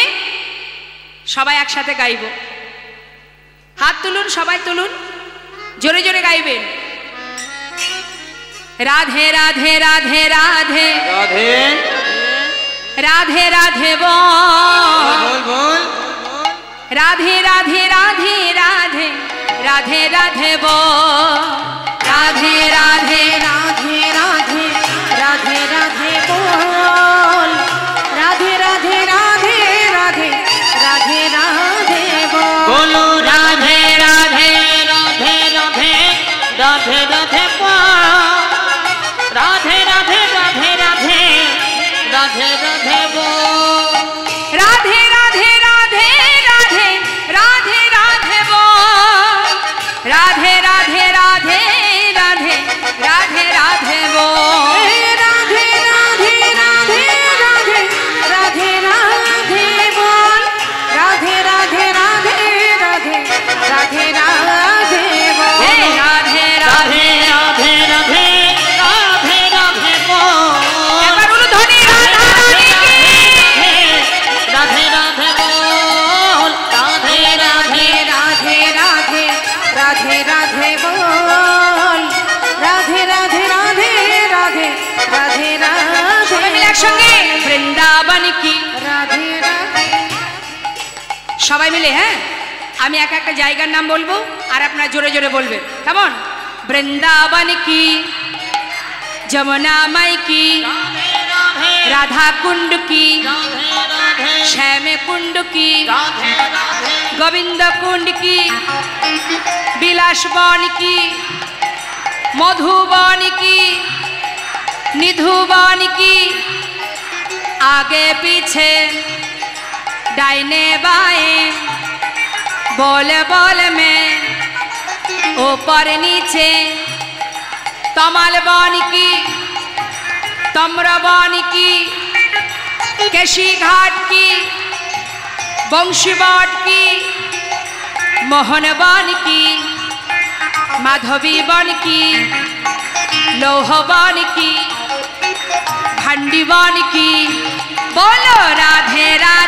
Speaker 1: সবাই একসাথে গাইব। হাত তুলুন, সবাই তুলুন, জোরে জোরে গাইবেন। রাধে রাধে রাধে রাধে
Speaker 2: রাধে
Speaker 1: রাধে রাধে বল
Speaker 2: বল
Speaker 1: রাধে রাধে রাধে রাধে রাধে রাধে বল রাধে রাধে
Speaker 3: রাধে রাধে রাধে রাধে বল রাধে রাধে রাধে রাধে রাধে রাধে বল
Speaker 2: বলো রাধে রাধে রাধে রাধে রাধে রাধে রাধে রাধে রাধে রাধে রাধে রাধে বল
Speaker 1: রাধে রাধে রাধে রাধে রাধে রাধে বল রাধে রাধে রাধে রাধে রাধে রাধে বল
Speaker 3: রাধে রাধে রাধে রাধে রাধে রাধে বল রাধে রাধে রাধে রাধে রাধে রাধে বল
Speaker 1: হে রাধে রাধে
Speaker 2: রাধে রাধে রাধে রাধে বল
Speaker 1: এবার উলুধ্বনি রাধা রানী কি
Speaker 2: রাধে রাধে বল রাধে রাধে
Speaker 3: রাধে রাধে রাধে রাধে বল রাধে রাধে রাধে রাধে রাধে
Speaker 1: সবাই মিলে
Speaker 3: রাধে
Speaker 1: একসঙ্গে বৃন্দাবন কি
Speaker 3: রাধে রাধে
Speaker 1: সবাই মিলে। হ্যাঁ, আমি এক একটা জায়গার নাম বলবো আর আপনারা জোরে জোরে বলবেন, কেমন? বৃন্দাবন কি, যমুনা মাই কি, রাধা কুণ্ড কি, শ্যাম কুণ্ড কি, গোবিন্দ কুণ্ড কি, বিলাস বন কি, মধুবন কি, निधुबन की, आगे पीछे दाहिने बाएं बोल बोल में ऊपर नीचे तमल बन की, तम्र बन की, केशी घाट की, बंशी बट की, मोहन बन की, माधवी बन की, लौह बन की, भंडी बन की। बोलो राधे राधे।